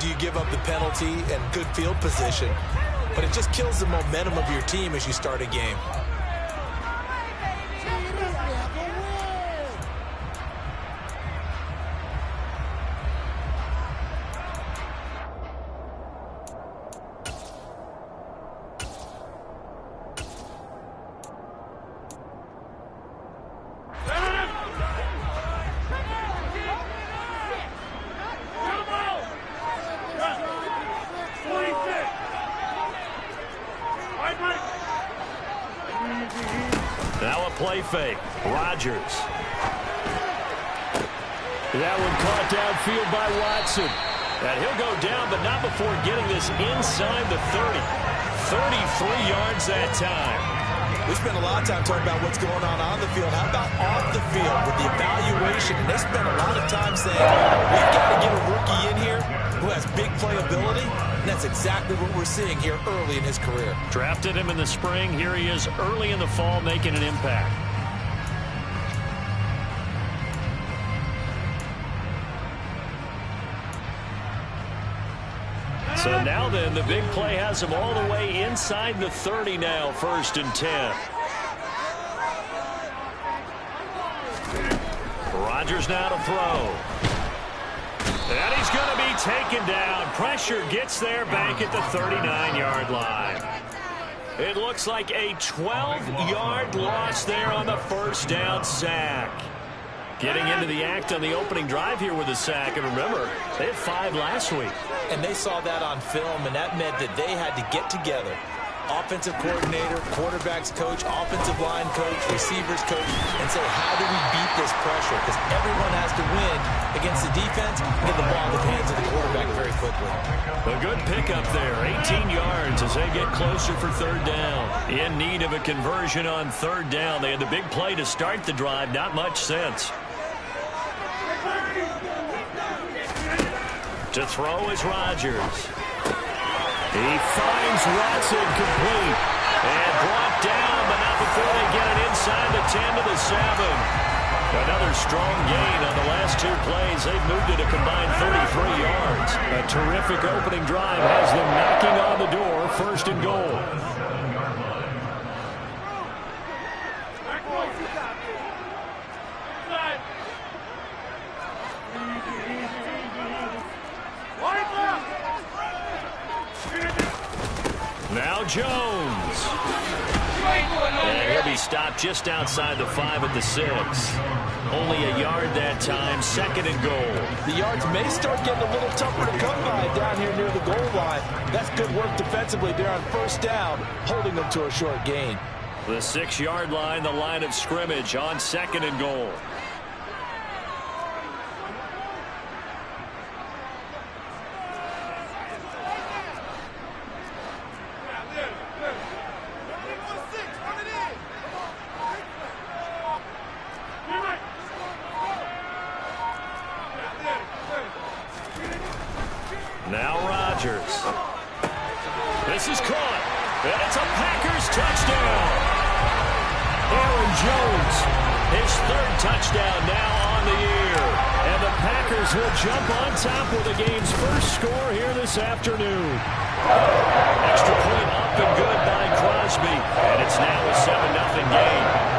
do you give up the penalty and good field position, but it just kills the momentum of your team as you start a game. Now a play fake. Rodgers. That one caught downfield by Watson. And he'll go down, but not before getting this inside the 30. 33 yards that time. We spent a lot of time talking about what's going on the field. How about off the field with the evaluation? They spent a lot of time saying, we've got to get a rookie in here who has big playability. And that's exactly what we're seeing here early in his career. Drafted him in the spring. Here he is early in the fall making an impact. So now then, the big play has him all the way inside the 30 now, 1st and 10. Rodgers now to throw. And he's going to be taken down. Pressure gets there back at the 39-yard line. It looks like a 12-yard loss there on the first down sack. Getting into the act on the opening drive here with a sack. And remember, they had 5 last week. And they saw that on film, and that meant that they had to get together. Offensive coordinator, quarterbacks coach, offensive line coach, receivers coach, and say, how do we beat this pressure? Because everyone has to win against the defense and get the ball in the hands of the quarterback very quickly. A good pickup there, 18 yards as they get closer for 3rd down. In need of a conversion on 3rd down. They had the big play to start the drive, not much sense. To throw is Rodgers. He finds Watson complete. And brought down, but not before they get it inside the 10 to the 7. Another strong gain on the last 2 plays. They've moved it a combined 33 yards. A terrific opening drive has them knocking on the door, 1st and goal. Now Jones. And he'll be stopped just outside the 5 at the 6. Only a yard that time, 2nd and goal. The yards may start getting a little tougher to come by down here near the goal line. That's good work defensively there on 1st down, holding them to a short gain. The 6-yard line, the line of scrimmage on 2nd and goal. Now Rodgers. This is caught. And it's a Packers touchdown. Aaron Jones, his 3rd touchdown now on the year. And the Packers will jump on top with the game's first score here this afternoon. Extra point up and good by Crosby. And it's now a 7-0 game.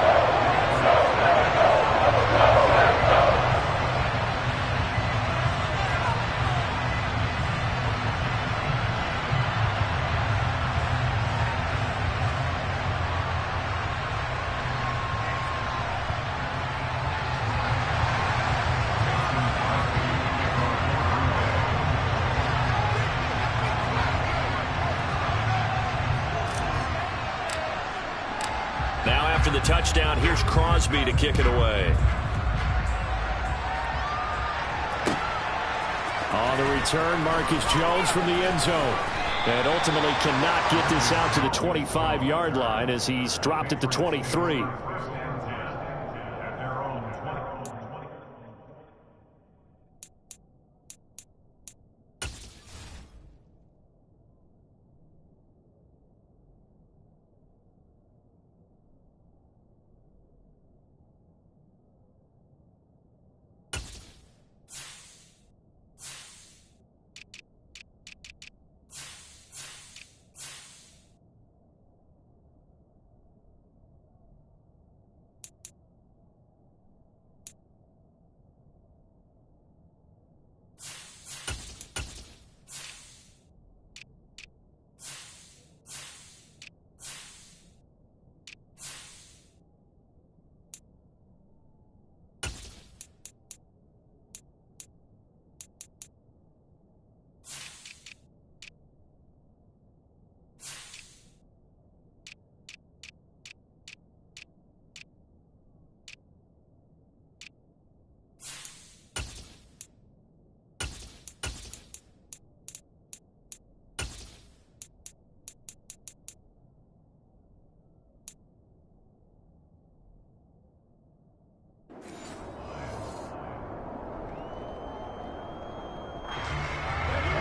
Now after the touchdown, here's Crosby to kick it away. On the return, Marcus Jones from the end zone. And ultimately cannot get this out to the 25-yard line as he's dropped at the 23.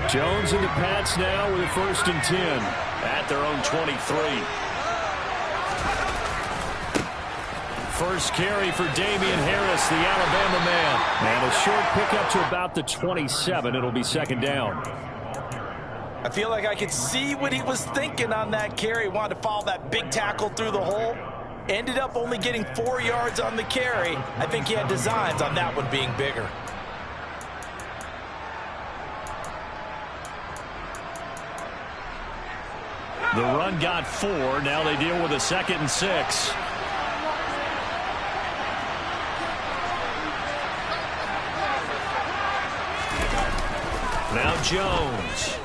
Jones and the Pats now with a 1st and 10 at their own 23. First carry for Damian Harris, the Alabama man. And a short pickup to about the 27. It'll be 2nd down. I feel like I could see what he was thinking on that carry. Wanted to follow that big tackle through the hole. Ended up only getting 4 yards on the carry. I think he had designs on that one being bigger. The run got 4. Now they deal with a 2nd and 6. Now Jones.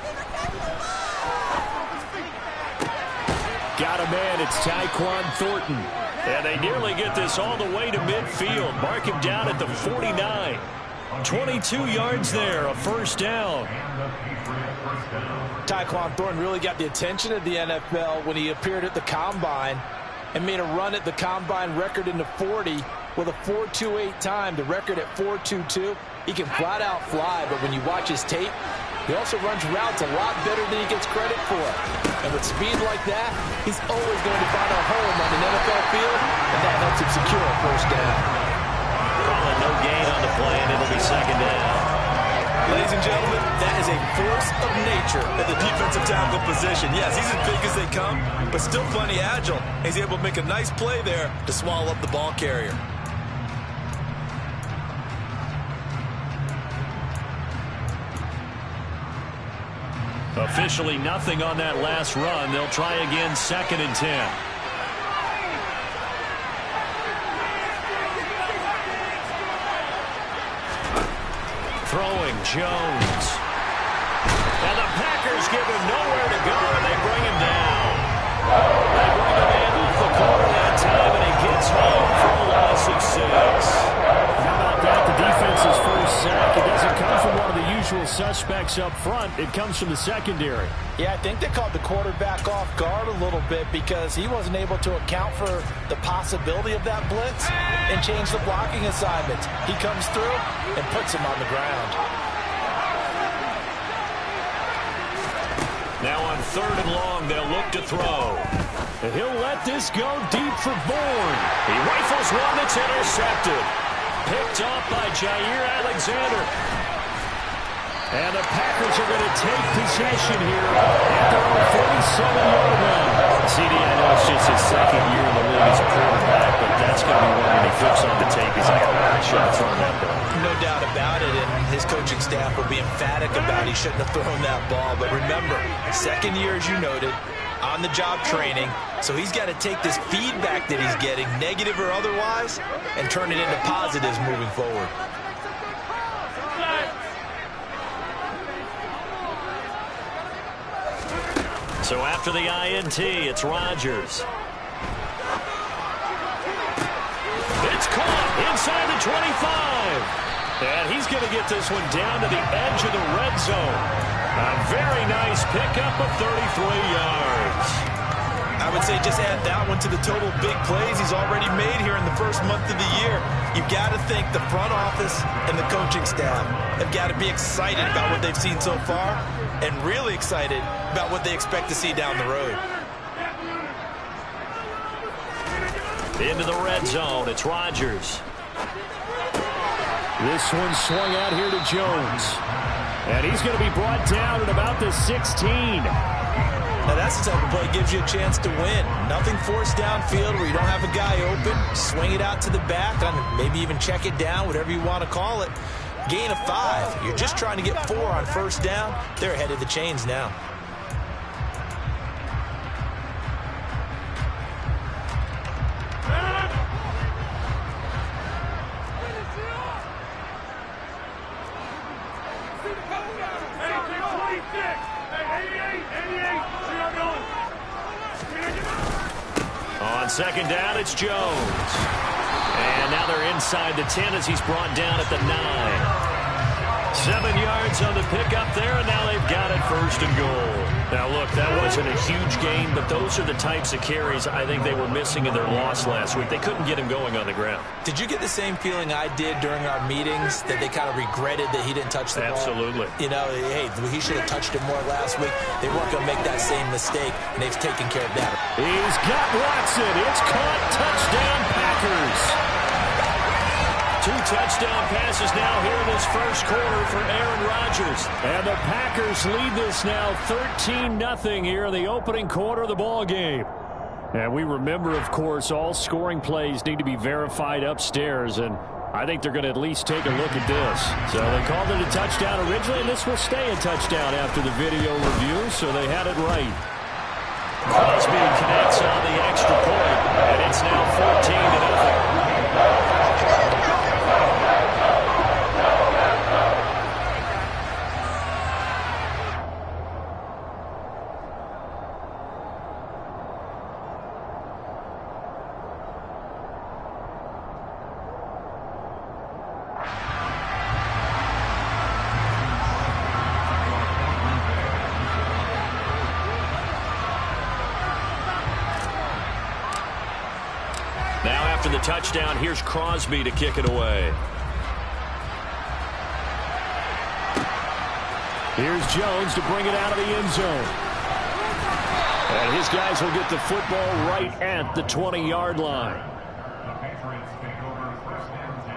Got a man. It's Tyquan Thornton. And they nearly get this all the way to midfield. Mark him down at the 49. 22 yards there, a 1st down. Tyquan Thornton really got the attention of the NFL when he appeared at the Combine and made a run at the Combine record in the 40 with a 4.28 time, the record at 4.22. He can flat out fly, but when you watch his tape, he also runs routes a lot better than he gets credit for. And with speed like that, he's always going to find a home on an NFL field, and that helps him secure a 1st down. Calling no gain on the play, and it'll be 2nd down. Ladies and gentlemen, that is a force of nature at the defensive tackle position. Yes, he's as big as they come, but still plenty agile. He's able to make a nice play there to swallow up the ball carrier. Officially nothing on that last run. They'll try again, 2nd and 10. Throwing Jones. And the Packers give him nowhere to go, and they bring him down. They bring him in off the corner that time, and he gets home for a loss of 6. How about that? The defense's first sack. It doesn't come from one of the usual suspects up front. It comes from the secondary. Yeah, I think they caught the quarterback off guard a little bit because he wasn't able to account for the possibility of that blitz and change the blocking assignments. He comes through and puts him on the ground. Now on 3rd and long, they'll look to throw. And he'll let this go deep for Bourne. He rifles one that's intercepted. Picked off by Jair Alexander. And the Packers are going to take possession here at their own 47-yard line. CD, I know it's just his 2nd year in the league as a quarterback, but that's going to be one when he flips on the tape. He's like, oh, I should have thrown that ball. No doubt about it, and his coaching staff will be emphatic about he shouldn't have thrown that ball. But remember, 2nd year, as you noted, on-the-job training, so he's got to take this feedback that he's getting, negative or otherwise, and turn it into positives moving forward. So after the INT, it's Rodgers. It's caught inside the 25. And he's going to get this one down to the edge of the red zone. A very nice pickup of 33 yards. I would say just add that one to the total big plays he's already made here in the first month of the year. You've got to think the front office and the coaching staff have got to be excited about what they've seen so far and really excited about what they expect to see down the road. Into the red zone, it's Rodgers. This one swung out here to Jones. And he's going to be brought down at about the 16. Now that's the type of play that gives you a chance to win. Nothing forced downfield where you don't have a guy open. Swing it out to the back, and maybe even check it down, whatever you want to call it. Gain of 5. You're just trying to get 4 on first down. They're ahead of the chains now. On second down, it's Jones. And now they're inside the 10 as he's brought down at the 9. 7 yards on the pickup there, and now they've got it 1st and goal. Now, look, that wasn't a huge gain, but those are the types of carries I think they were missing in their loss last week. They couldn't get him going on the ground. Did you get the same feeling I did during our meetings, that they kind of regretted that he didn't touch the ball? Absolutely. You know, hey, he should have touched it more last week. They weren't going to make that same mistake, and they've taken care of that. He's got Watson. It's caught. Touchdown, Packers. 2 touchdown passes now here in this first quarter for Aaron Rodgers. And the Packers lead this now 13-0 here in the opening quarter of the ball game. And we remember, of course, all scoring plays need to be verified upstairs, and I think they're going to at least take a look at this. So they called it a touchdown originally, and this will stay a touchdown after the video review, so they had it right. Crosby connects on the extra point, and it's now 14-0. After the touchdown, here's Crosby to kick it away. Here's Jones to bring it out of the end zone. And his guys will get the football right at the 20-yard line. The Patriots take over 1st and 10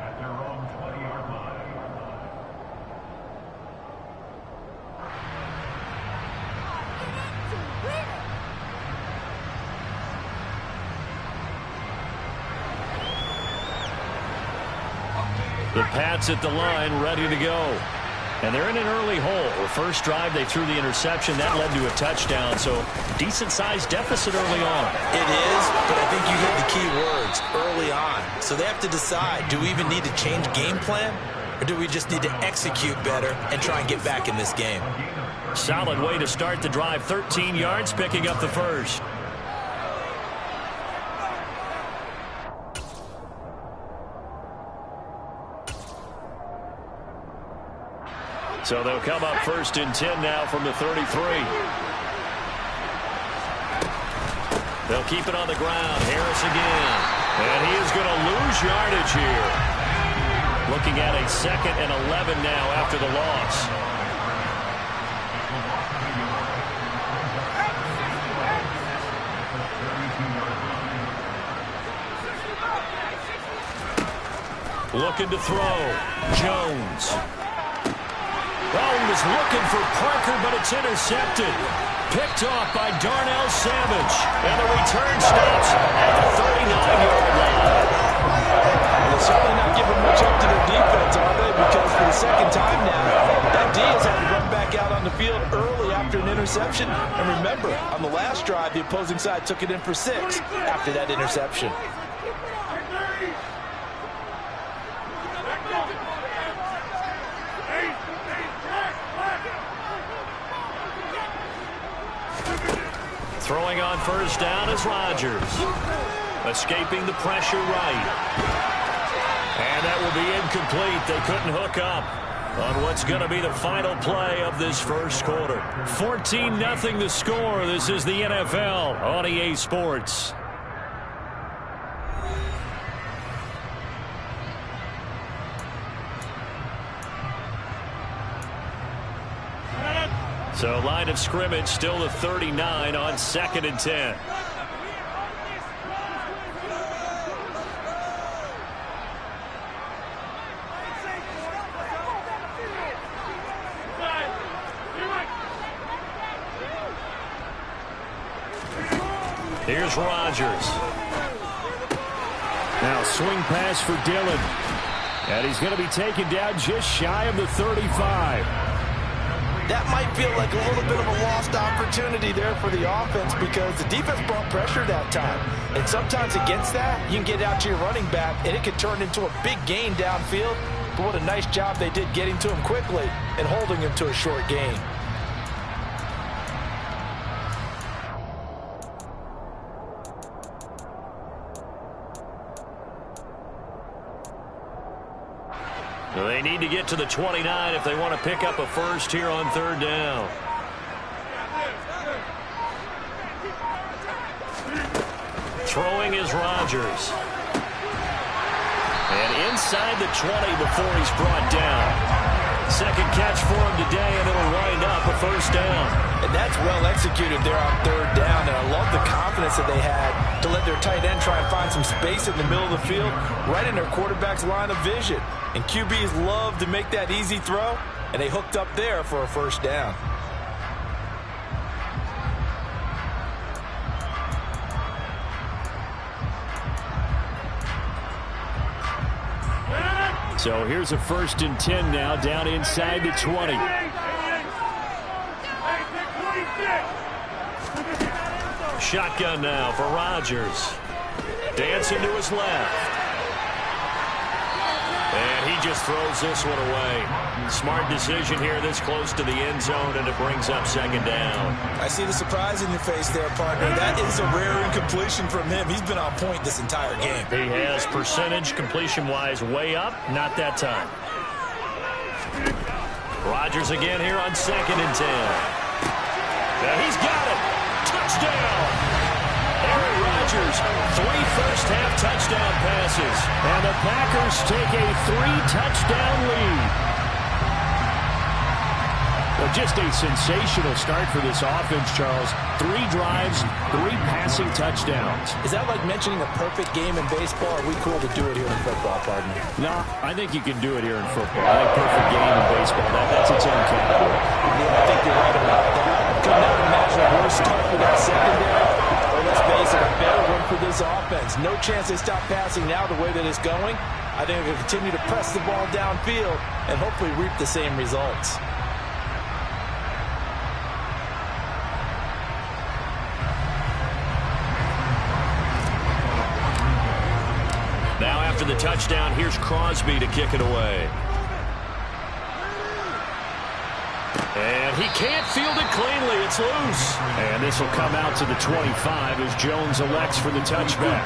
at their own 20-yard line. The Pats at the line, ready to go. And they're in an early hole. The first drive, they threw the interception. That led to a touchdown, so decent-sized deficit early on. It is, but I think you hit the key words, early on. So they have to decide, do we even need to change game plan, or do we just need to execute better and try and get back in this game? Solid way to start the drive. 13 yards, picking up the first. So they'll come up 1st and 10 now from the 33. They'll keep it on the ground. Harris again. And he is going to lose yardage here. Looking at a 2nd and 11 now after the loss. Looking to throw. Jones. Oh, he was looking for Parker, but it's intercepted. Picked off by Darnell Savage. And the return stops at the 39-yard line. Well, they're certainly not giving much up to their defense, are they? Because for the second time now, that D has had to run back out on the field early after an interception. And remember, on the last drive, the opposing side took it in for 6 after that interception. Throwing on 1st down is Rodgers. Escaping the pressure right. And that will be incomplete. They couldn't hook up on what's going to be the final play of this first quarter. 14-0 the score. This is the NFL on EA Sports. So line of scrimmage still the 39 on 2nd and 10. Here's Rodgers. Now swing pass for Dillon. And he's going to be taken down just shy of the 35. That might feel like a little bit of a lost opportunity there for the offense because the defense brought pressure that time. And sometimes against that, you can get out to your running back, and it could turn into a big gain downfield. But what a nice job they did getting to him quickly and holding him to a short gain. They need to get to the 29 if they want to pick up a first here on third down. Throwing is Rodgers. And inside the 20 before he's brought down. Second catch for him today, and it'll wind up a first down. And that's well executed there on third down, and I love the confidence that they had to let their tight end try and find some space in the middle of the field, right in their quarterback's line of vision. And QBs love to make that easy throw, and they hooked up there for a first down. So here's a 1st and 10 now, down inside the 20. Shotgun now for Rodgers. Dancing to his left. And he just throws this one away. Smart decision here this close to the end zone, and it brings up second down. I see the surprise in your face there, partner. That is a rare incompletion from him. He's been on point this entire game. He has percentage completion-wise way up, not that time. Rodgers again here on 2nd and 10. Now he's got it. Touchdown. Aaron Rodgers, 3 first-half touchdown passes. And the Packers take a 3-touchdown lead. Well, just a sensational start for this offense, Charles. 3 drives, 3 passing touchdowns. Is that like mentioning a perfect game in baseball? Or are we cool to do it here in football, partner? No, I think you can do it here in football. I think perfect game in baseball. That's its own category. Yeah, I think you're right about that. Could not imagine a worse start for that secondary. Well, let's face it, a better one for this offense. No chance they stop passing now the way that it's going. I think they'll continue to press the ball downfield and hopefully reap the same results. Now after the touchdown, here's Crosby to kick it away. And he can't field it cleanly. It's loose. And this will come out to the 25 as Jones elects for the touchback.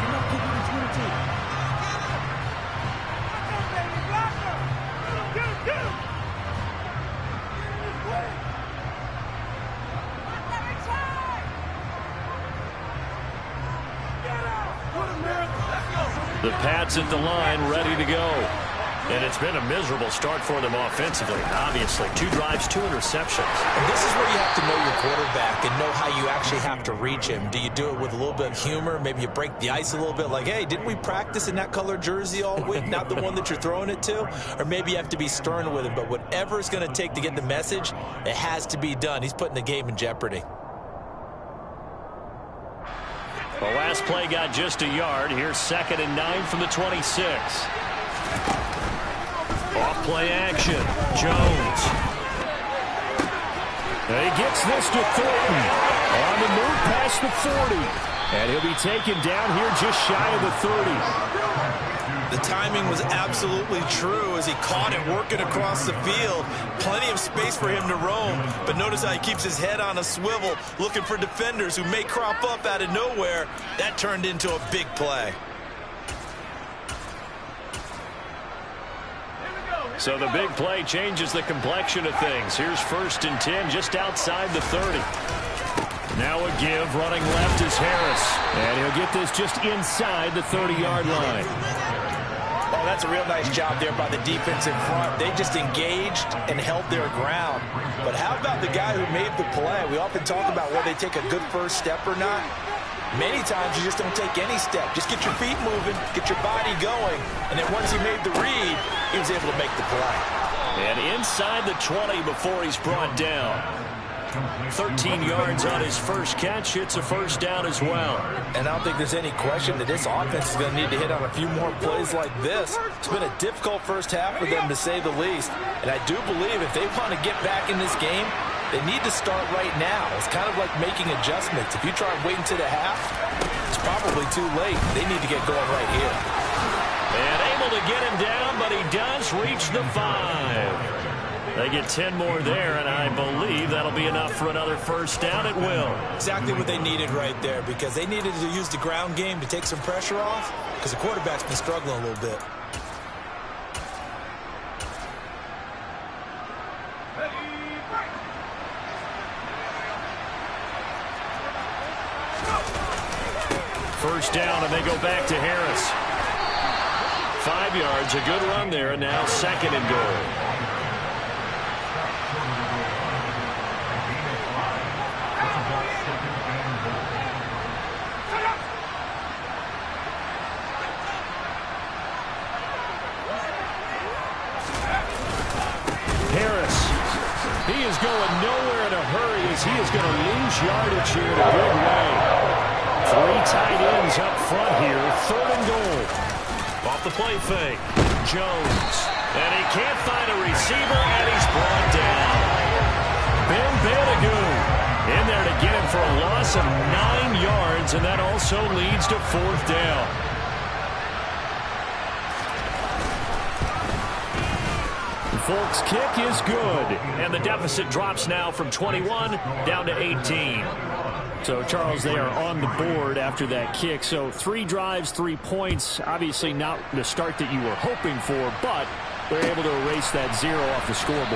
The Pats at the line, ready to go. And it's been a miserable start for them offensively, obviously. 2 drives, 2 interceptions. And this is where you have to know your quarterback and know how you actually have to reach him. Do you do it with a little bit of humor? Maybe you break the ice a little bit like, hey, didn't we practice in that color jersey all week? Not the one that you're throwing it to? Or maybe you have to be stern with him. But whatever it's going to take to get the message, it has to be done. He's putting the game in jeopardy. The last play got just a yard. Here's 2nd and 9 from the 26. Off play action. Jones. And he gets this to Thornton. On the move past the 40. And he'll be taken down here just shy of the 30. The timing was absolutely true as he caught it working across the field. Plenty of space for him to roam. But notice how he keeps his head on a swivel looking for defenders who may crop up out of nowhere. That turned into a big play. So the big play changes the complexion of things. Here's 1st and 10 just outside the 30. Now a give. Running left is Harris. And he'll get this just inside the 30-yard line. Oh, that's a real nice job there by the defense in front. They just engaged and held their ground. But how about the guy who made the play? We often talk about whether they take a good first step or not. Many times you just don't take any step. Just get your feet moving, get your body going, and then once he made the read, he was able to make the play. And inside the 20 before he's brought down. 13 yards on his first catch. It's a first down as well. And I don't think there's any question that this offense is going to need to hit on a few more plays like this. It's been a difficult first half for them, to say the least. And I do believe if they want to get back in this game, they need to start right now. It's kind of like making adjustments. If you try waiting to the half, it's probably too late. They need to get going right here. And able to get him down, but he does reach the 5. They get 10 more there, and I believe that'll be enough for another first down. It will. Exactly what they needed right there, because they needed to use the ground game to take some pressure off, because the quarterback's been struggling a little bit. First down, and they go back to Harris. 5 yards, a good run there, and now second and goal. Harris, he is going nowhere in a hurry as he is going to lose yardage here in a big way. 3 tight ends up front here, third and goal. Off the play fake, Jones. And he can't find a receiver, and he's brought down. Ben Banagoo in there to get him for a loss of 9 yards, and that also leads to fourth down. Folks, kick is good, and the deficit drops now from 21 down to 18. So, Charles, they are on the board after that kick. So 3 drives, 3 points. Obviously not the start that you were hoping for, but they're able to erase that 0 off the scoreboard.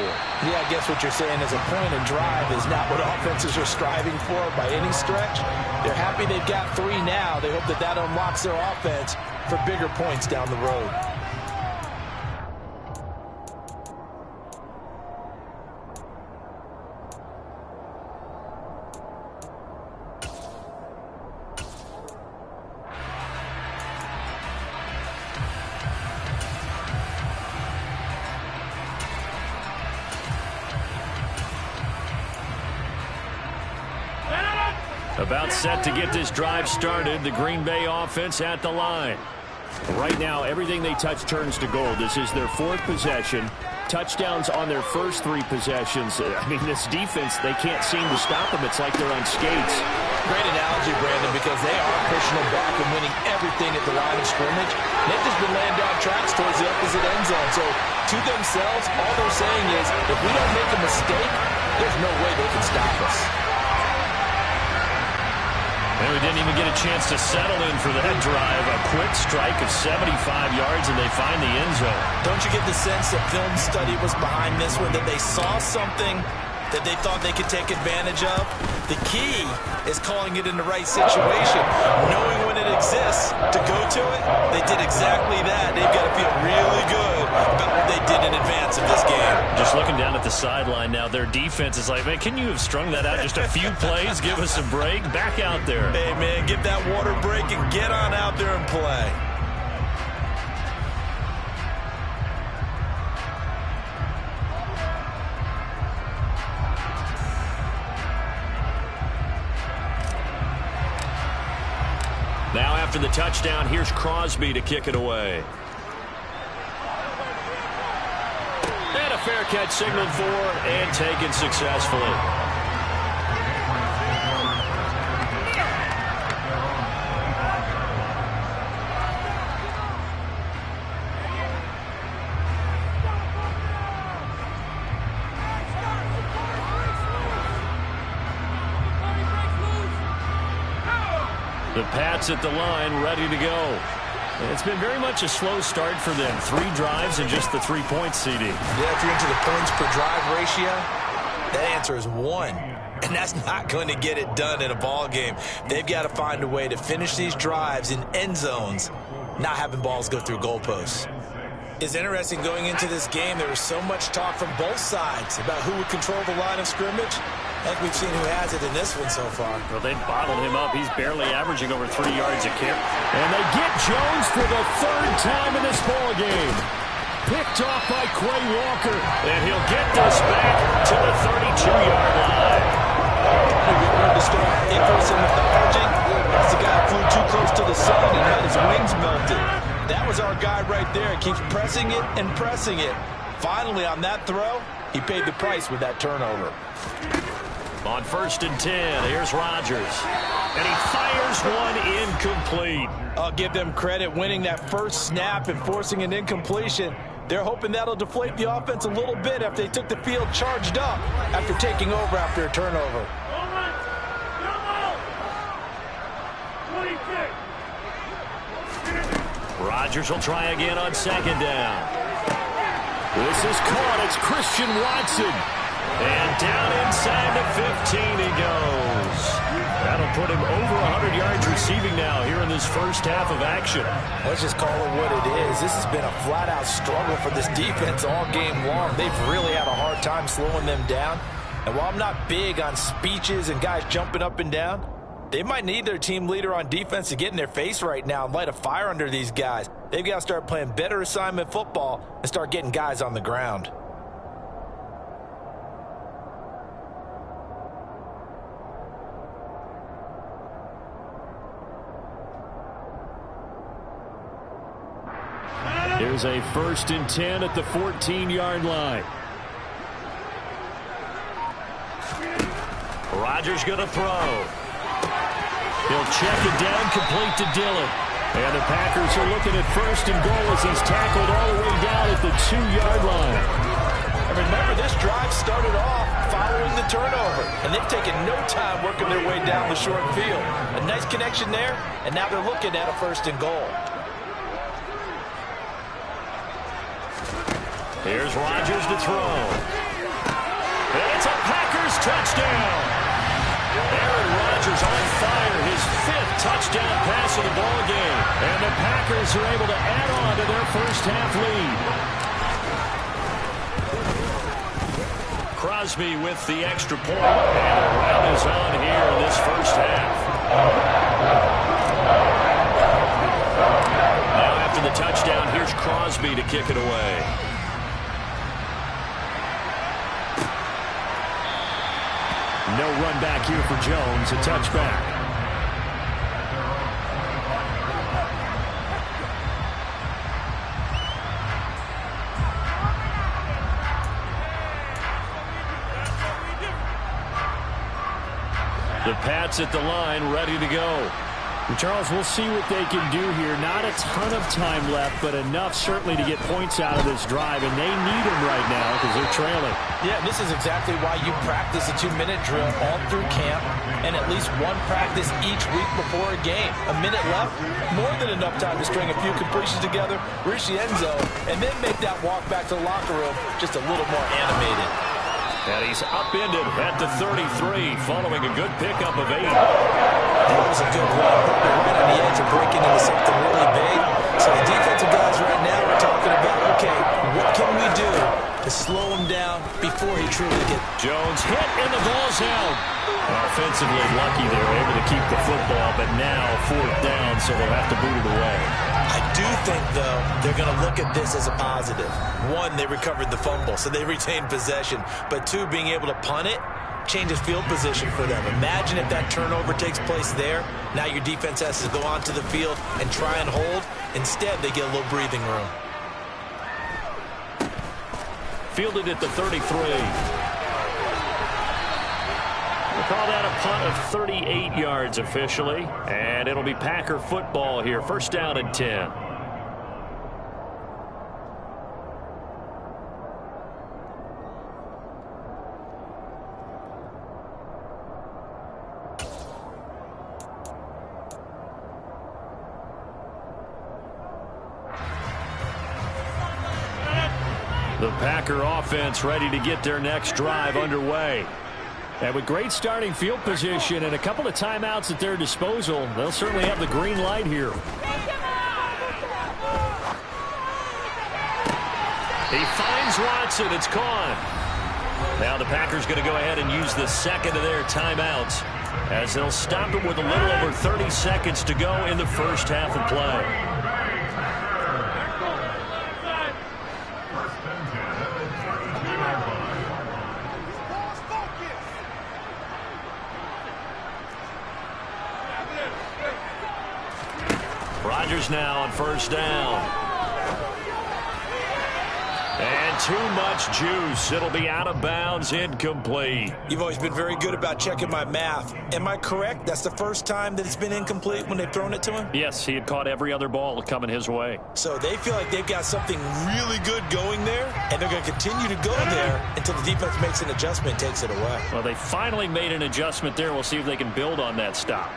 Yeah, I guess what you're saying is a point and drive is not what offenses are striving for by any stretch. They're happy they've got 3 now. They hope that that unlocks their offense for bigger points down the road. About set to get this drive started. The Green Bay offense at the line. Right now, everything they touch turns to gold. This is their 4th possession. Touchdowns on their first 3 possessions. I mean, this defense, they can't seem to stop them. It's like they're on skates. Great analogy, Brandon, because they are pushing them back and winning everything at the line of scrimmage. They've just been laying down tracks towards the opposite end zone. So, to themselves, all they're saying is, if we don't make a mistake, there's no way they can stop us. And we didn't even get a chance to settle in for that drive. A quick strike of 75 yards, and they find the end zone. Don't you get the sense that film study was behind this one, that they saw something that they thought they could take advantage of? The key is calling it in the right situation, knowing when it exists to go to it. They did exactly that. They've got to feel really good about what they did in advance of this game. Just looking down at the sideline now, their defense is like, man, can you have strung that out just a few plays? Give us a break. Back out there. Hey, man, get that water break and get on out there and play. Now after the touchdown, here's Crosby to kick it away. And a fair catch signaled for and taken successfully. The Pats at the line, ready to go. It's been very much a slow start for them. 3 drives and just the 3 points, CD. Yeah, if you're into the points per drive ratio, that answer is 1. And that's not going to get it done in a ball game. They've got to find a way to finish these drives in end zones, not having balls go through goalposts. It's interesting going into this game. There was so much talk from both sides about who would control the line of scrimmage. I think we've seen who has it in this one so far. Well, they bottled him up. He's barely averaging over 3 yards a carry. And they get Jones for the 3rd time in this ball game. Picked off by Quay Walker. And he'll get this back to the 32-yard line. We heard the story of Icarus and mythology. That's the guy who flew too close to the sun and had his wings melted. That was our guy right there. He keeps pressing it and pressing it. Finally, on that throw, he paid the price with that turnover. On 1st and 10, here's Rodgers. And he fires one incomplete. I'll give them credit winning that first snap and forcing an incompletion. They're hoping that'll deflate the offense a little bit after they took the field charged up after taking over after a turnover. Rodgers will try again on 2nd down. This is caught. It's Christian Watson. And down inside the 15 he goes. That'll put him over 100 yards receiving now here in this first half of action. Let's just call it what it is. This has been a flat-out struggle for this defense all game long. They've really had a hard time slowing them down. And while I'm not big on speeches and guys jumping up and down, they might need their team leader on defense to get in their face right now and light a fire under these guys. They've got to start playing better assignment football and start getting guys on the ground. Here's a 1st and 10 at the 14-yard line. Rodgers going to throw. He'll check it down, complete to Dillon. And the Packers are looking at 1st and goal as he's tackled all the way down at the 2-yard line. And remember, this drive started off following the turnover, and they've taken no time working their way down the short field. A nice connection there, and now they're looking at a 1st and goal. Here's Rodgers to throw. And it's a Packers touchdown. Aaron Rodgers on fire, his 5th touchdown pass of the ball game. And the Packers are able to add on to their first half lead. Crosby with the extra point. And the round is on here in this first half. Now after the touchdown, here's Crosby to kick it away. No run back here for Jones, a touchback. The Pats at the line, ready to go. Charles, we'll see what they can do here. Not a ton of time left, but enough certainly to get points out of this drive, and they need them right now because they're trailing. Yeah, this is exactly why you practice a 2-minute drill all through camp and at least one practice each week before a game. A minute left, more than enough time to string a few completions together, reach the end zone, and then make that walk back to the locker room just a little more animated. And he's upended at the 33, following a good pickup of 8. That was a good run. They're right on the edge of breaking into something really big. So the defensive guys right now are talking about, okay, what can we do to slow him down before he truly gets... Jones hit and the ball's out. Offensively lucky they were able to keep the football, but now 4th down, so they'll have to boot it away. I do think, though, they're going to look at this as a positive. 1, they recovered the fumble, so they retained possession. But 2, being able to punt it changes field position for them. Imagine if that turnover takes place there. Now your defense has to go onto the field and try and hold. Instead, they get a little breathing room. Fielded at the 33. We'll call that a punt of 38 yards officially. And it'll be Packer football here. 1st down and 10. The Packer offense ready to get their next drive underway. And with great starting field position and a couple of timeouts at their disposal, they'll certainly have the green light here. He finds Watson. It's gone. Now the Packers going to go ahead and use the 2nd of their timeouts as they'll stop it with a little over 30 seconds to go in the first half of play. Rodgers now on 1st down. And too much juice. It'll be out of bounds, incomplete. You've always been very good about checking my math. Am I correct? That's the first time that it's been incomplete when they've thrown it to him? Yes, he had caught every other ball coming his way. So they feel like they've got something really good going there, and they're going to continue to go there until the defense makes an adjustment and takes it away. Well, they finally made an adjustment there. We'll see if they can build on that stop.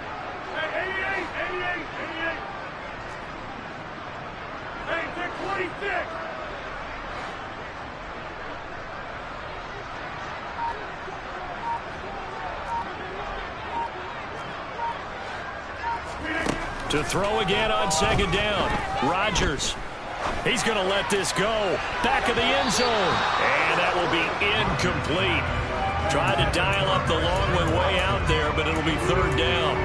To throw again on second down. Rodgers. He's going to let this go. Back of the end zone. And that will be incomplete. Tried to dial up the long one way out there, but it'll be third down.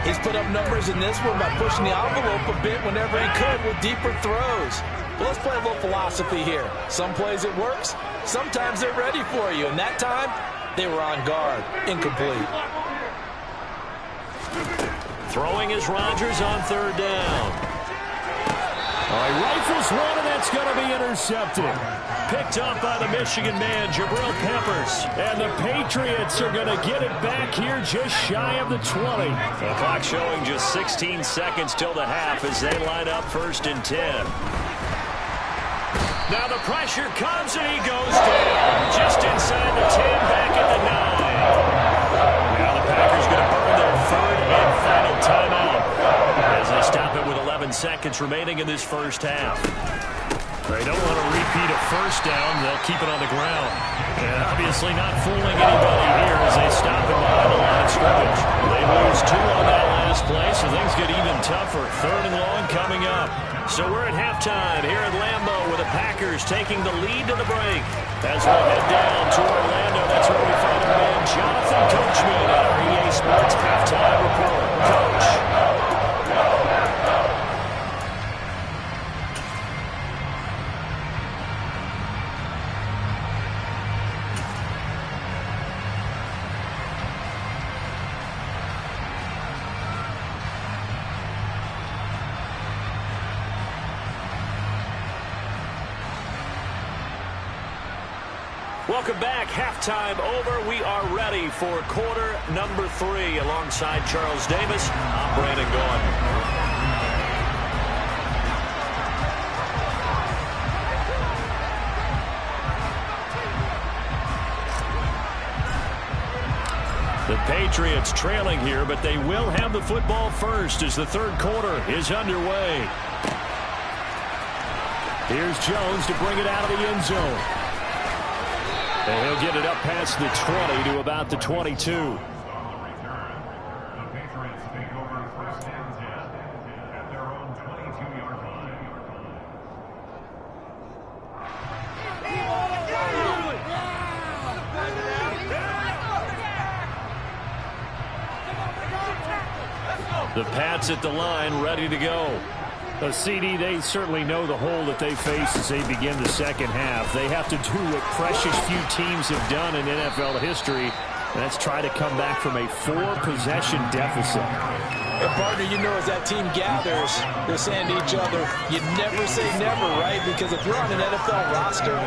He's put up numbers in this one by pushing the envelope a bit whenever he could with deeper throws. But let's play a little philosophy here. Some plays it works. Sometimes they're ready for you. And that time, they were on guard. Incomplete. Throwing is Rodgers on third down. He rifles one, and that's going to be intercepted. Picked up by the Michigan man, Jabril Peppers. And the Patriots are going to get it back here just shy of the 20. The clock showing just 16 seconds till the half as they line up first and 10. Now the pressure comes, and he goes down. Just inside the 10, back at the 9. Now the Packers going to burn their third and final timeout as they stop it with 11 seconds remaining in this first half. They don't want to repeat a first down. They'll keep it on the ground. And obviously not fooling anybody here as they stop it behind the line of scrimmage. They lose 2 on that last play, so things get even tougher. Third and long coming up. So we're at halftime here at Lambeau with the Packers taking the lead to the break. As we'll head down to Orlando, that's where we find our man Jonathan Coachman at our EA Sports Halftime Report. Coach. Welcome back. Halftime over. We are ready for quarter number 3. Alongside Charles Davis, I'm Brandon Gaudin. The Patriots trailing here, but they will have the football first as the third quarter is underway. Here's Jones to bring it out of the end zone. And he'll get it up past the 20 to about the 22. The Patriots take over first and 10 at their own 22-yard line. The Pats at the line, ready to go. CD, they certainly know the hole that they face as they begin the second half. They have to do what precious few teams have done in NFL history, and that's try to come back from a 4-possession deficit. And partner, you know, as that team gathers, they're saying to each other, you never say never, right? Because if you're on an NFL roster,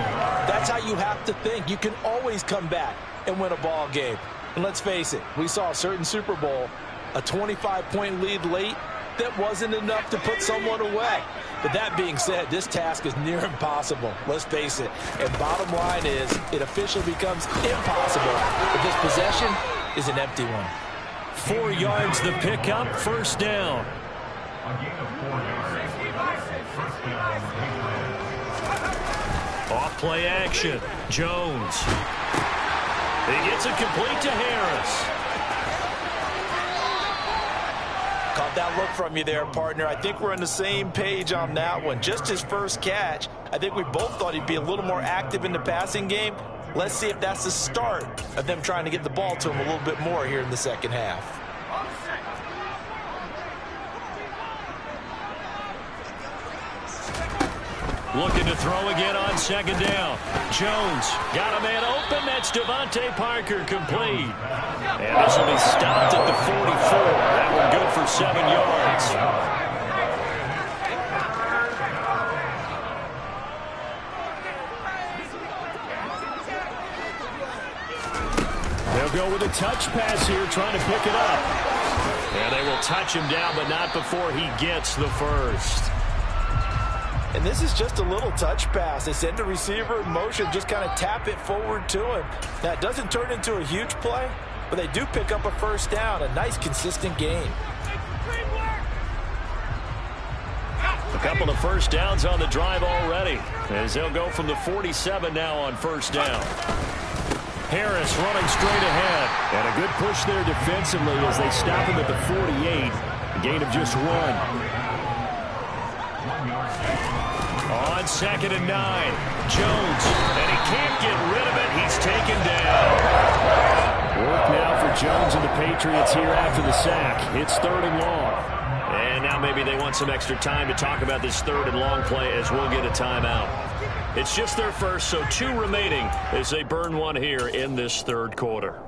that's how you have to think. You can always come back and win a ball game. And let's face it, we saw a certain Super Bowl, a 25-point lead late, that wasn't enough to put someone away. But that being said, this task is near impossible. Let's face it. And bottom line is, it officially becomes impossible if this possession is an empty one. 4 yards the pickup, first down. A gain of 4 yards. First down. Off play action. Jones. He gets it complete to Harris. Caught that look from you there, partner. I think we're on the same page on that one. Just his first catch. I think we both thought he'd be a little more active in the passing game. Let's see if that's the start of them trying to get the ball to him a little bit more here in the second half. Looking to throw again on second down. Jones got a man open. That's Devontae Parker, complete. And this will be stopped at the 44. That one good for 7 yards. They'll go with a touch pass here, trying to pick it up. And they will touch him down, but not before he gets the first. And this is just a little touch pass. They send the receiver in motion, just kind of tap it forward to him. Now, it doesn't turn into a huge play, but they do pick up a first down. A nice, consistent game. A couple of first downs on the drive already, as they'll go from the 47 now on first down. Harris running straight ahead. And a good push there defensively as they stop him at the 48. A gain of just 1. On 2nd and 9. Jones, and he can't get rid of it. He's taken down. Work now for Jones and the Patriots here after the sack. It's 3rd and long. And now maybe they want some extra time to talk about this 3rd and long play as we'll get a timeout. It's just their first, so 2 remaining as they burn 1 here in this 3rd quarter.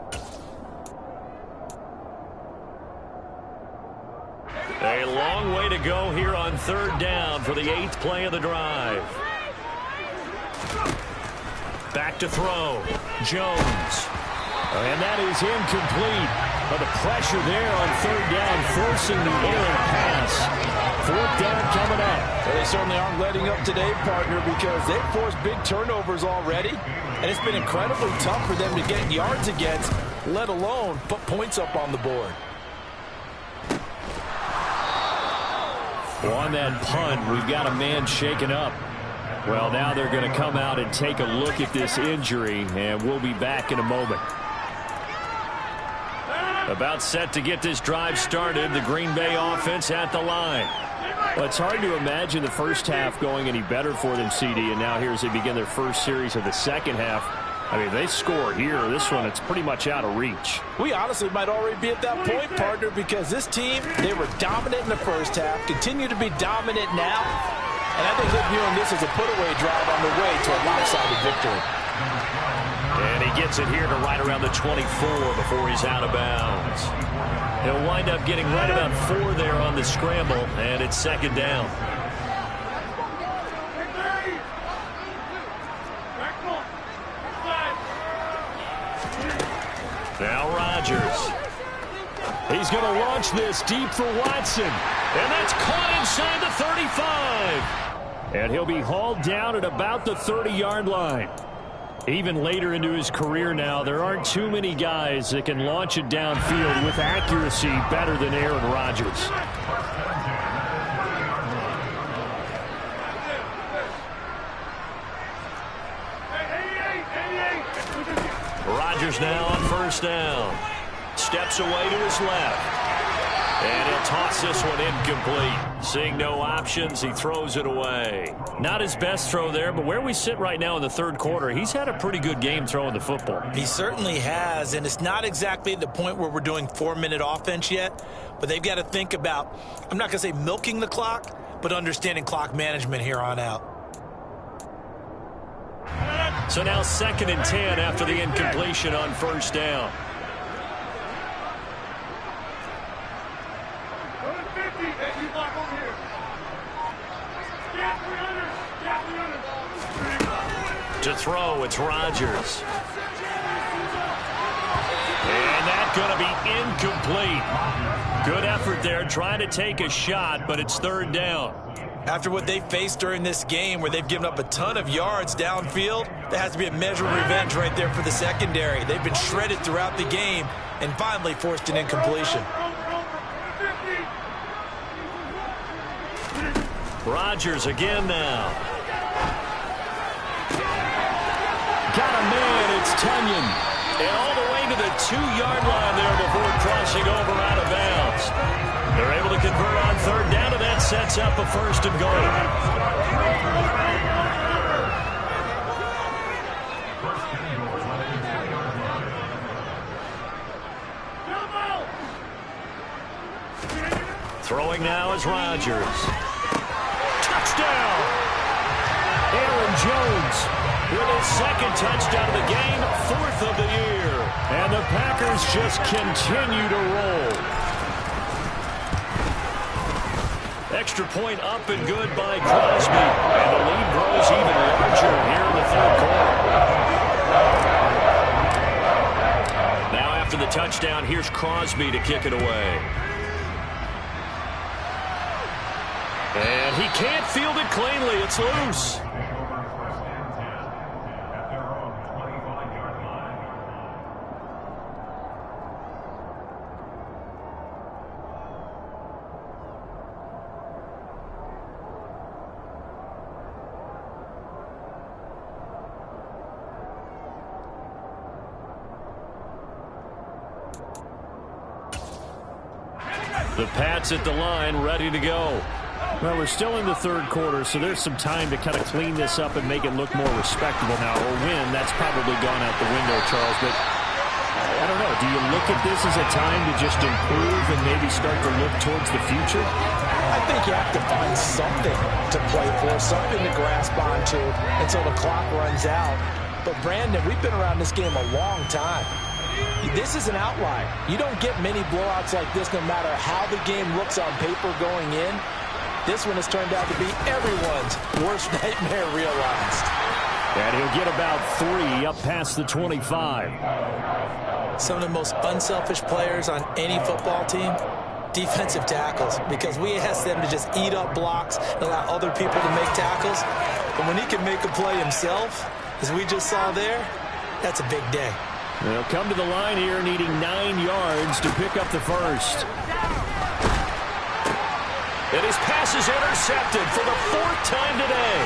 A long way to go here on 3rd down for the 8th play of the drive. Back to throw. Jones. And that is incomplete. But the pressure there on 3rd down, forcing the errant pass. 4th down coming up. Well, they certainly aren't letting up today, partner, because they've forced big turnovers already. And it's been incredibly tough for them to get yards against, let alone put points up on the board. On that punt, we've got a man shaken up. Well, now they're going to come out and take a look at this injury, and we'll be back in a moment. About set to get this drive started, the Green Bay offense at the line. Well, it's hard to imagine the first half going any better for them, CD, and now here as they begin their first series of the second half. I mean, they score here. This one, it's pretty much out of reach. We honestly might already be at that point, partner, because this team, they were dominant in the first half, continue to be dominant now, and I think they're viewing this as a put-away drive on the way to a lopsided victory. And he gets it here to right around the 24 before he's out of bounds. He'll wind up getting right about 4 there on the scramble, and it's 2nd down. Now Rodgers. He's going to launch this deep for Watson. And that's caught inside the 35. And he'll be hauled down at about the 30-yard line. Even later into his career now, there aren't too many guys that can launch it downfield with accuracy better than Aaron Rodgers. Rodgers now on 1st down. Steps away to his left. And he'll toss this one incomplete. Seeing no options, he throws it away. Not his best throw there, but where we sit right now in the 3rd quarter, he's had a pretty good game throwing the football. He certainly has, and it's not exactly the point where we're doing 4-minute offense yet, but they've got to think about, I'm not going to say milking the clock, but understanding clock management here on out. So now 2nd and 10 after the incompletion on 1st down. To throw, it's Rodgers. And that's going to be incomplete. Good effort there, trying to take a shot, but it's 3rd down. After what they faced during this game where they've given up a ton of yards downfield, there has to be a measure of revenge right there for the secondary. They've been shredded throughout the game and finally forced an incompletion. Rodgers again now. Got a man, it's Tunyon. And all the way to the 2-yard line there before crossing over out of bounds. They're able to convert on 3rd down, and that sets up a 1st and goal. Throwing now is Rodgers. Touchdown! Aaron Jones with his 2nd touchdown of the game, 4th of the year. And the Packers just continue to roll. Extra point up and good by Crosby. And the lead grows even larger here in the 3rd quarter. Now after the touchdown, here's Crosby to kick it away. And he can't field it cleanly. It's loose. The Pats at the line, ready to go. Well, we're still in the third quarter, so there's some time to kind of clean this up and make it look more respectable now. Or win, that's probably gone out the window, Charles. But I don't know. Do you look at this as a time to just improve and maybe start to look towards the future? I think you have to find something to play for, something to grasp onto until the clock runs out. But, Brandon, we've been around this game a long time. This is an outlier. You don't get many blowouts like this no matter how the game looks on paper going in. This one has turned out to be everyone's worst nightmare realized. And he'll get about 3 up past the 25. Some of the most unselfish players on any football team, defensive tackles, because we ask them to just eat up blocks and allow other people to make tackles. But when he can make a play himself, as we just saw there, that's a big day. They'll come to the line here needing 9 yards to pick up the first. And his pass is intercepted for the 4th time today.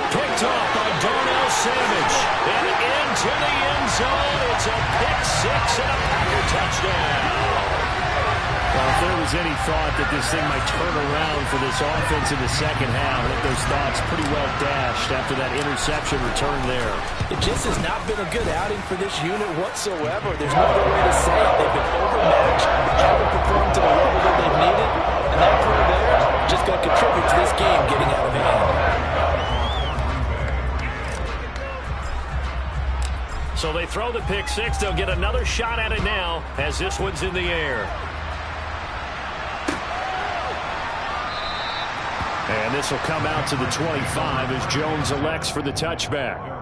Picked off by Darnell Savage. And into the end zone. It's a pick 6 and a Packer touchdown. Well, if there was any thought that this thing might turn around for this offense in the second half, I think those thoughts pretty well dashed after that interception return there. It just has not been a good outing for this unit whatsoever. There's no other way to say it. They've been overmatched, haven't performed to the level that they've needed, and that play there just going to contribute to this game getting out of hand. So they throw the pick 6. They'll get another shot at it now as this one's in the air. And this will come out to the 25 as Jones elects for the touchback.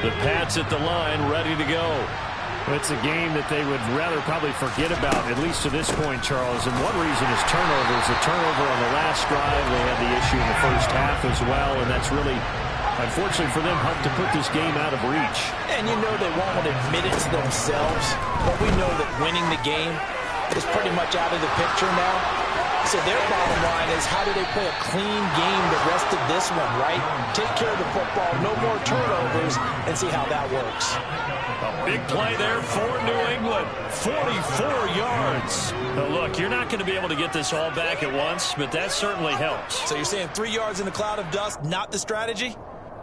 The Pats at the line, ready to go. It's a game that they would rather probably forget about, at least to this point, Charles. And one reason is turnovers. A turnover on the last drive. They had the issue in the first half as well, and that's really, unfortunately for them, helped to put this game out of reach. And you know they won't want to admit it to themselves, but we know that winning the game is pretty much out of the picture now. So their bottom line is, how do they play a clean game the rest of this one, right? Take care of the football, no more turnovers, and see how that works. A big play there for New England. 44 yards. Now look, you're not going to be able to get this all back at once, but that certainly helps. So you're saying 3 yards in a cloud of dust, not the strategy?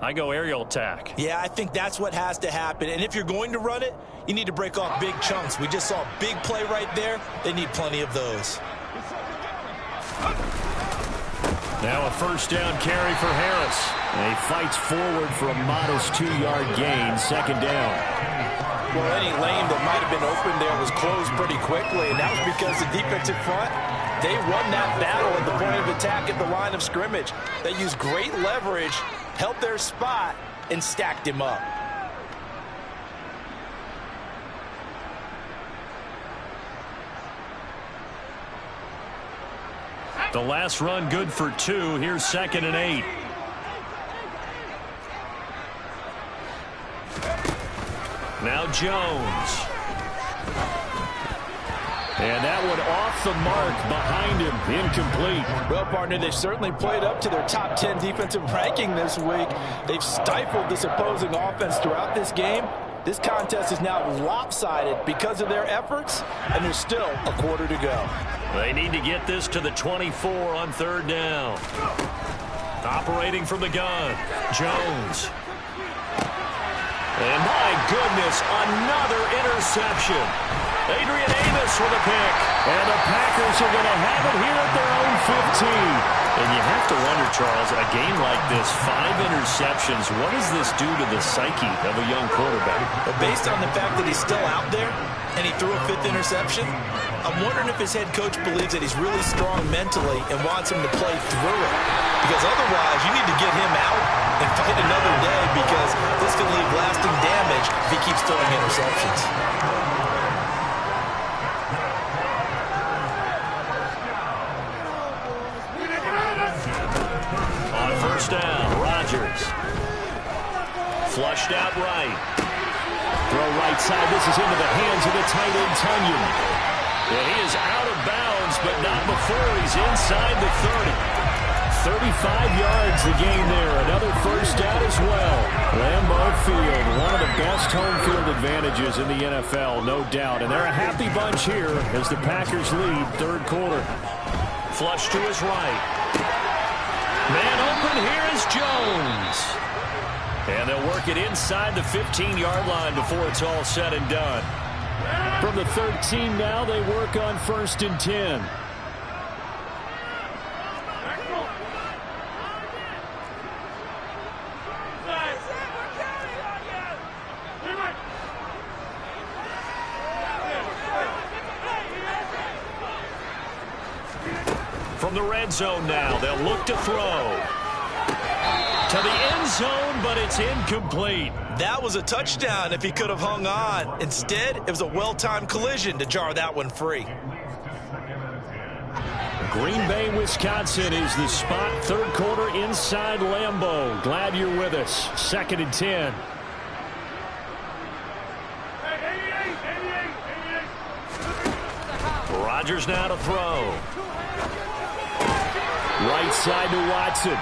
I go aerial attack. Yeah, I think that's what has to happen. And if you're going to run it, you need to break off big chunks. We just saw a big play right there. They need plenty of those. Now a first down carry for Harris. And he fights forward for a modest 2-yard gain, second down. Well, any lane that might have been open there was closed pretty quickly, and that was because the defensive front, they won that battle at the point of attack at the line of scrimmage. They used great leverage, held their spot, and stacked him up. The last run good for 2. Here's 2nd and 8. Now Jones. And that one off the mark behind him. Incomplete. Well, partner, they've certainly played up to their top 10 defensive ranking this week. They've stifled this opposing offense throughout this game. This contest is now lopsided because of their efforts, and there's still a quarter to go. They need to get this to the 24 on 3rd down. Operating from the gun, Jones. And my goodness, another interception. Adrian Amos with a pick. And the Packers are going to have it here at their own 15. And you have to wonder, Charles, a game like this, 5 interceptions, what does this do to the psyche of a young quarterback? But based on the fact that he's still out there and he threw a 5th interception, I'm wondering if his head coach believes that he's really strong mentally and wants him to play through it. Because otherwise, you need to get him out and fight another day, because this can leave lasting damage if he keeps throwing interceptions. On 1st down, Rodgers. Flushed out right. Throw right side. This is into the hands of the tight end, Tunyon. And he is out of bounds, but not before he's inside the 30. 35 yards the gain there. Another first down as well. Lambeau Field, one of the best home field advantages in the NFL, no doubt. And they're a happy bunch here as the Packers lead third quarter. Flush to his right. Man open, here is Jones. And they'll work it inside the 15-yard line before it's all said and done. From the 13 now, they work on 1st and 10. From the red zone now, they'll look to throw. To the end zone, but it's incomplete. That was a touchdown if he could have hung on. Instead, it was a well-timed collision to jar that one free. Green Bay, Wisconsin is the spot. Third quarter inside Lambeau. Glad you're with us. 2nd and 10. Rodgers now to throw. Right side to Watson.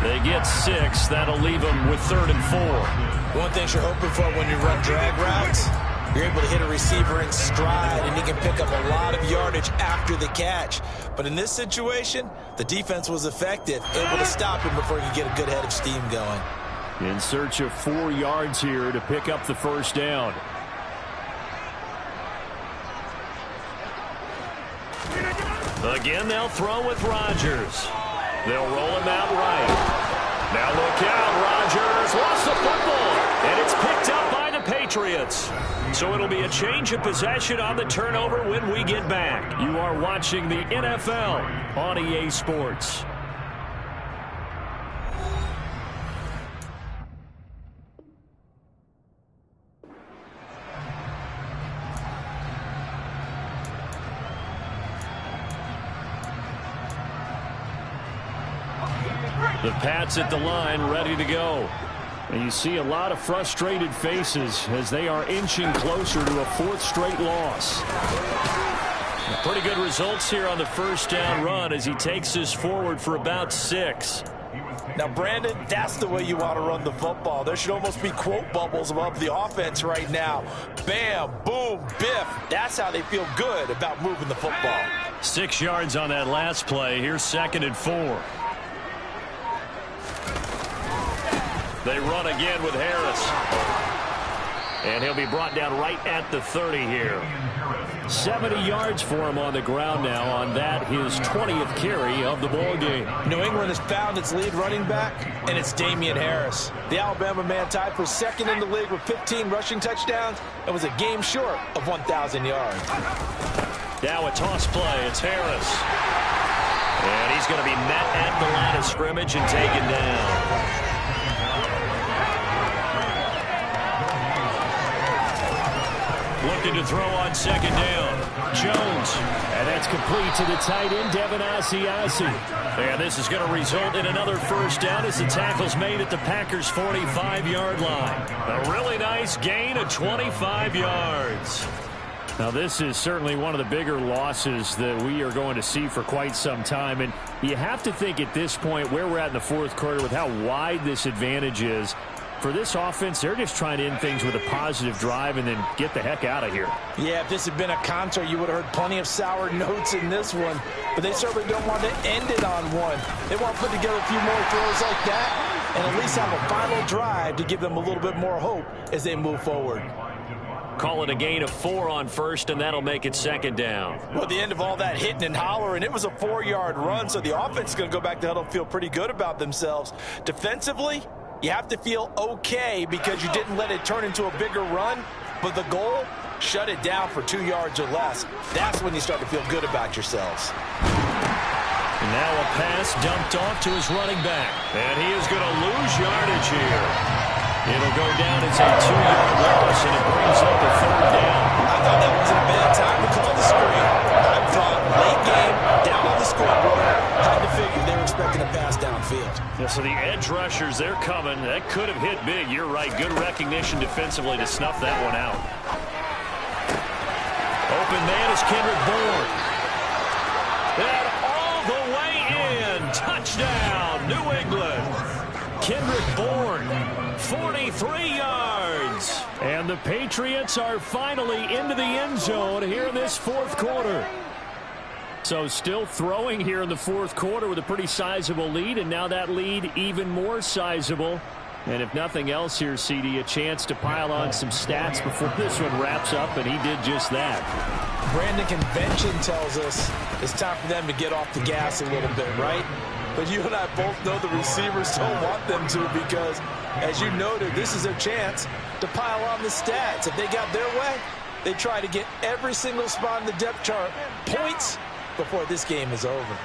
They get 6. That'll leave them with 3rd and 4. One thing you're hoping for when you run drag routes, you're able to hit a receiver in stride, and he can pick up a lot of yardage after the catch. But in this situation, the defense was effective, able to stop him before he could get a good head of steam going. In search of 4 yards here to pick up the first down. Again, they'll throw with Rodgers. They'll roll him out right. Now look out, Rodgers lost the football, and it's picked up by the Patriots. So it'll be a change of possession on the turnover when we get back. You are watching the NFL on EA Sports. The Pats at the line, ready to go. And you see a lot of frustrated faces as they are inching closer to a 4th straight loss. Pretty good results here on the first down run as he takes us forward for about 6. Now, Brandon, that's the way you want to run the football. There should almost be quote bubbles above the offense right now. Bam, boom, biff. That's how they feel good about moving the football. 6 yards on that last play. Here's 2nd and 4. They run again with Harris. And he'll be brought down right at the 30 here. 70 yards for him on the ground now on that, his 20th carry of the ball game. New England has found its lead running back, and it's Damian Harris. The Alabama man tied for 2nd in the league with 15 rushing touchdowns and was a game short of 1,000 yards. Now a toss play. It's Harris. And he's going to be met at the line of scrimmage and taken down. Looking to throw on 2nd down. Jones. And that's complete to the tight end, Devin Asiasi. And this is going to result in another first down as the tackle's made at the Packers' 45-yard line. A really nice gain of 25 yards. Now, this is certainly one of the bigger losses that we are going to see for quite some time. And you have to think at this point where we're at in the 4th quarter with how wide this advantage is. For this offense, they're just trying to end things with a positive drive and then get the heck out of here. Yeah, if this had been a concert, you would have heard plenty of sour notes in this one. But they certainly don't want to end it on one. They want to put together a few more throws like that and at least have a final drive to give them a little bit more hope as they move forward. Call it a gain of 4 on 1st, and that'll make it 2nd down. Well, at the end of all that hitting and hollering, it was a 4-yard run, so the offense is going to go back to huddle and feel pretty good about themselves. Defensively, you have to feel okay because you didn't let it turn into a bigger run, but the goal, shut it down for 2 yards or less. That's when you start to feel good about yourselves. Now a pass dumped off to his running back, and he is going to lose yardage here. It'll go down as a 2-yard loss, and it brings up a 3rd down. I thought that wasn't a bad time to call the screen. I thought late game, down on the scoreboard, had to figure they were expecting a pass downfield. Yeah, so the edge rushers, they're coming. That could have hit big. You're right. Good recognition defensively to snuff that one out. Open man is Kendrick Bourne. And all the way in. Touchdown, New England. Kendrick Bourne, 43 yards. And the Patriots are finally into the end zone here in this fourth quarter. So still throwing here in the fourth quarter with a pretty sizable lead, and now that lead even more sizable. And if nothing else here, CD, a chance to pile on some stats before this one wraps up, and he did just that. Brandon, convention tells us it's time for them to get off the gas a little bit, right? But you and I both know the receivers don't want them to, because, as you noted, this is their chance to pile on the stats. If they got their way, they try to get every single spot in the depth chart points before this game is over.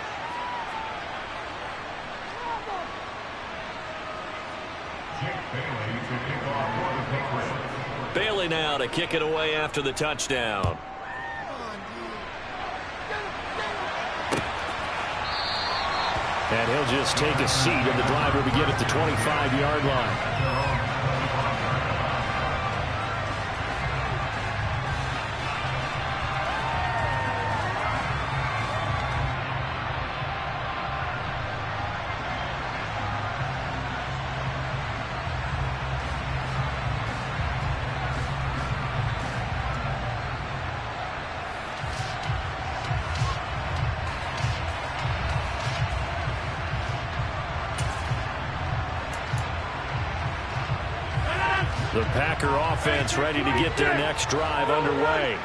Bailey now to kick it away after the touchdown. And he'll just take a seat, and the drive will begin at the 25-yard line. The Packer offense ready to get their next drive underway.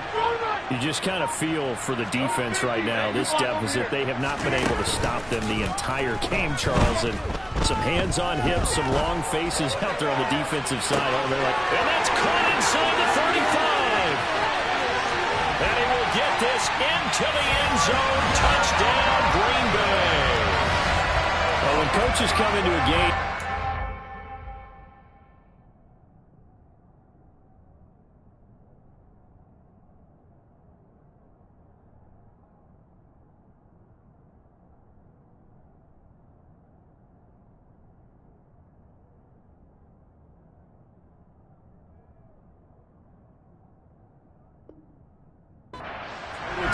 You just kind of feel for the defense right now. This deficit, they have not been able to stop them the entire game, Charles. And some hands on hips, some long faces out there on the defensive side. Oh, they're like, and that's caught inside the 35. And he will get this into the end zone. Touchdown, Green Bay. Well, when coaches come into a game,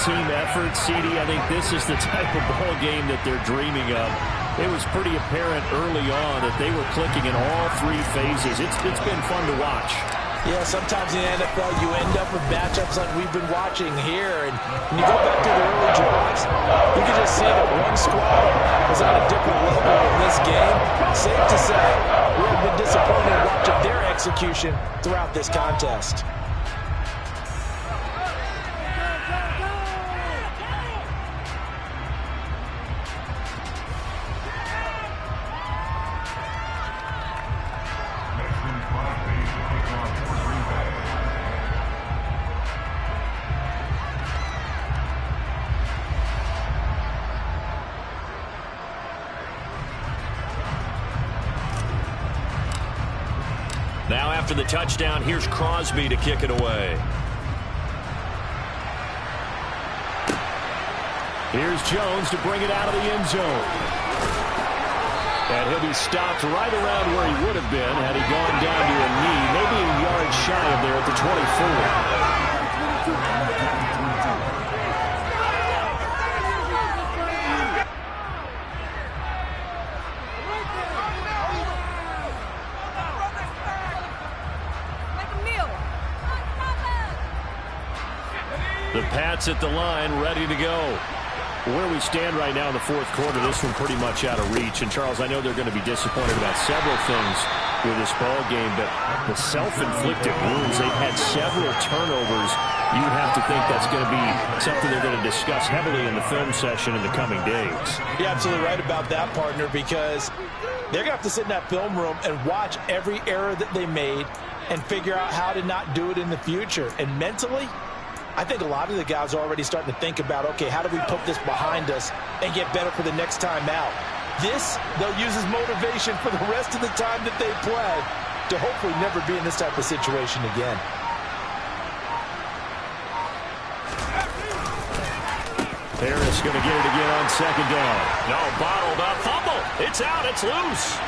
team effort, CD, I think this is the type of ball game that they're dreaming of. It was pretty apparent early on that they were clicking in all three phases. It's been fun to watch. Yeah, sometimes in the NFL you end up with matchups like we've been watching here, and when you go back to the early drives, you can just see that one squad was on a different level in this game. Safe to say, we have been disappointed watching their execution throughout this contest. Now after the touchdown, here's Crosby to kick it away. Here's Jones to bring it out of the end zone. And he'll be stopped right around where he would have been had he gone down to a knee, maybe a yard shy of there at the 24. The Pats at the line, ready to go. Where we stand right now in the fourth quarter, this one pretty much out of reach. And, Charles, I know they're going to be disappointed about several things with this ball game, but the self-inflicted wounds, they've had several turnovers. You would have to think that's going to be something they're going to discuss heavily in the film session in the coming days. You're absolutely right about that, partner, because they're going to have to sit in that film room and watch every error that they made and figure out how to not do it in the future. And mentally, I think a lot of the guys are already starting to think about, okay, how do we put this behind us and get better for the next time out? This, they'll use as motivation for the rest of the time that they play to hopefully never be in this type of situation again. Harris going to get it again on second down. No, bottled up. Fumble. It's out. It's loose.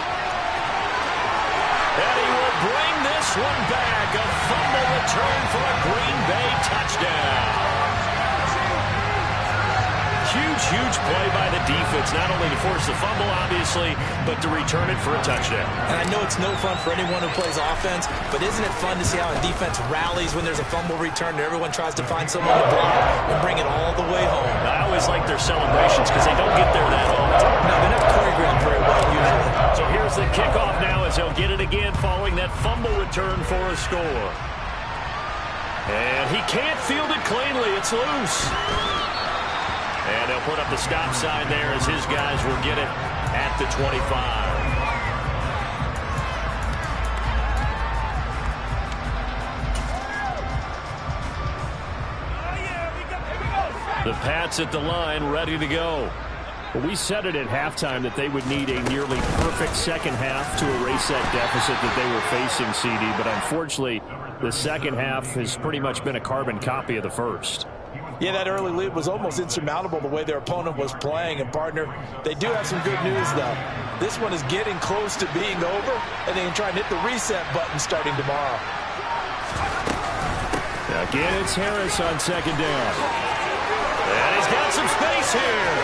And he will bring this one back. A fumble return for a Green Bay touchdown. Huge, huge play by the defense, not only to force the fumble, obviously, but to return it for a touchdown. And I know it's no fun for anyone who plays offense, but isn't it fun to see how a defense rallies when there's a fumble return and everyone tries to find someone to block and bring it all the way home? I always like their celebrations because they don't get there that often. No, they're not choreographed very well usually. So here's the kickoff now as he'll get it again following that fumble return for a score. And he can't field it cleanly. It's loose. And they'll put up the stop sign there as his guys will get it at the 25. The Pats at the line, ready to go. Well, we said it at halftime that they would need a nearly perfect second half to erase that deficit that they were facing, CD. But unfortunately, the second half has pretty much been a carbon copy of the first. Yeah, that early lead was almost insurmountable the way their opponent was playing. And, partner, they do have some good news, though. This one is getting close to being over, and they can try and hit the reset button starting tomorrow. Again, it's Harris on second down. And he's got some space here.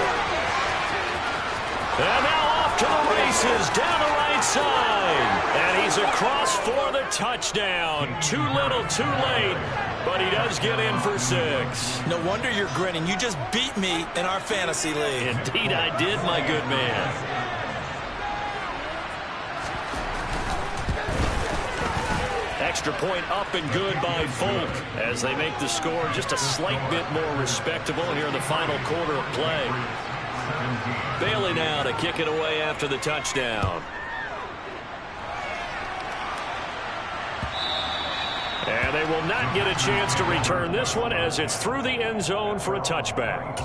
And now off to the races down the right side. And he's across for the touchdown. Too little, too late. But he does get in for 6. No wonder you're grinning. You just beat me in our fantasy league. Indeed I did, my good man. Extra point up and good by Folk as they make the score just a slight bit more respectable here in the final quarter of play. Bailey now to kick it away after the touchdown. And they will not get a chance to return this one as it's through the end zone for a touchback.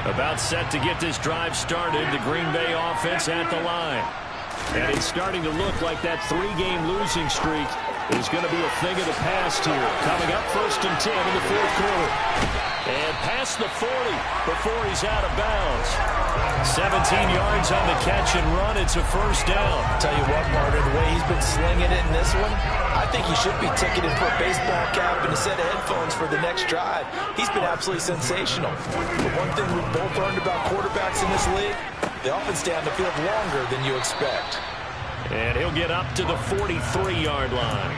About set to get this drive started, the Green Bay offense at the line. And it's starting to look like that 3-game losing streak is going to be a thing of the past here. Coming up 1st and 10 in the 4th quarter. And past the 40 before he's out of bounds. 17 yards on the catch and run. It's a first down. Tell you what, partner, the way he's been slinging it in this one, I think he should be ticketed for a baseball cap and a set of headphones for the next drive. He's been absolutely sensational. But one thing we've both learned about quarterbacks in this league, they often stay on the field longer than you expect. And he'll get up to the 43-yard line.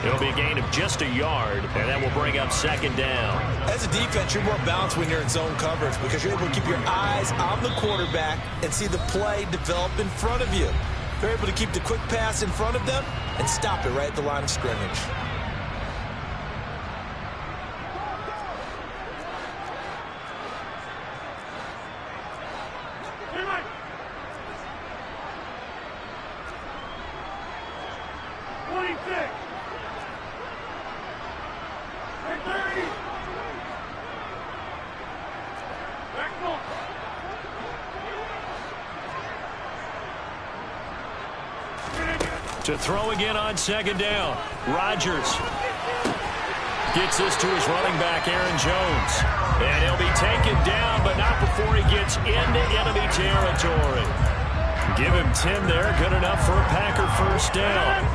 It'll be a gain of just a yard, and that will bring up second down. As a defense, you're more balanced when you're in zone coverage because you're able to keep your eyes on the quarterback and see the play develop in front of you. They're able to keep the quick pass in front of them and stop it right at the line of scrimmage. To throw again on second down. Rodgers gets this to his running back, Aaron Jones. And he'll be taken down, but not before he gets into enemy territory. Give him 10 there. Good enough for a Packer first down.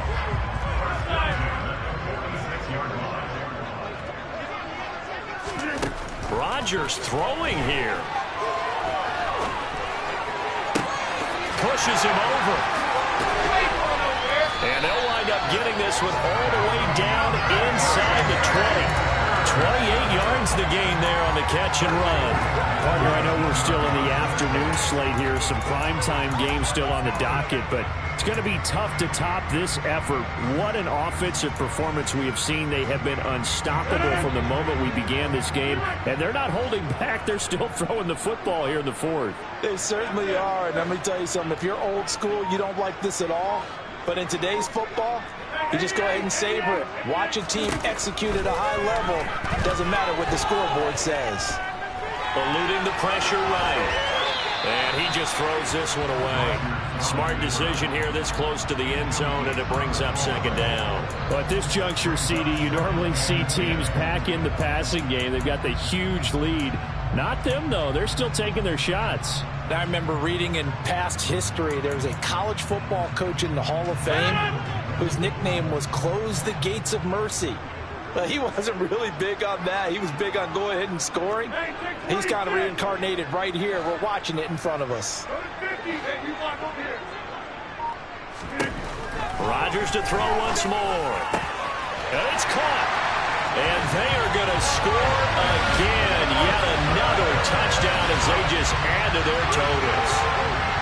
Rodgers throwing here. Pushes him over. And they'll wind up getting this one all the way down inside the 20. 28 yards the gain there on the catch and run. Partner, I know we're still in the afternoon slate here. Some primetime games still on the docket, but it's going to be tough to top this effort. What an offensive performance we have seen. They have been unstoppable from the moment we began this game, and they're not holding back. They're still throwing the football here in the fourth. They certainly are, and let me tell you something. If you're old school, you don't like this at all. But in today's football, you just go ahead and savor it. Watch a team execute at a high level. Doesn't matter what the scoreboard says. Eluding the pressure right. And he just throws this one away. Smart decision here this close to the end zone, and it brings up second down. Well, at this juncture, CD, you normally see teams pack in the passing game. They've got the huge lead. Not them, though. They're still taking their shots. I remember reading in past history, there was a college football coach in the Hall of Fame whose nickname was Close the Gates of Mercy. But he wasn't really big on that. He was big on go ahead and scoring. He's kind of reincarnated right here. We're watching it in front of us. Rodgers to throw once more. And it's caught. And they are going to score again. Yet another touchdown as they just add to their totals.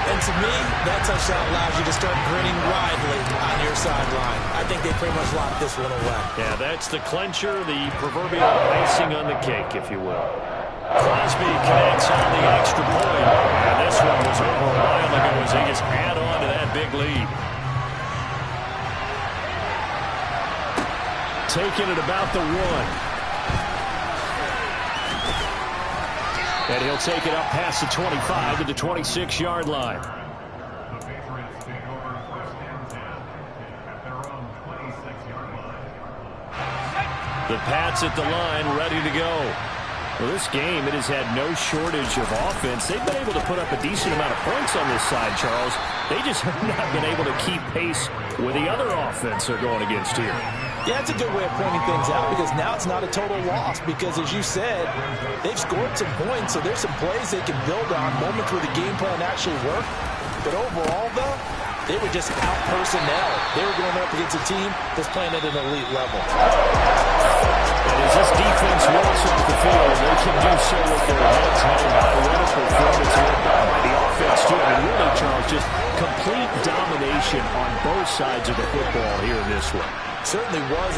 And to me, that touchdown allows you to start grinning widely on your sideline. I think they pretty much locked this one away. Yeah, that's the clincher, the proverbial icing on the cake, if you will. Crosby connects on the extra point. And this one was over a while ago as they just add on to that big lead. Taking it about the 1. And he'll take it up past the 25 to the 26-yard line. The Patriots take over first and 10 at their own 26-yard line. The Pats at the line, ready to go. Well, this game, it has had no shortage of offense. They've been able to put up a decent amount of points on this side, Charles. They just have not been able to keep pace with the other offense they're going against here. Yeah, that's a good way of pointing things out because now it's not a total loss because, as you said, they've scored some points, so there's some plays they can build on, moments where the game plan actually worked. But overall, though, they were just out-personnel. They were going up against a team that's playing at an elite level. And as this defense walks off the field, they can do so with their heads held high. What a performance here by the offense, too. I mean, really, Charles, just complete domination on both sides of the football here in this one. Certainly was.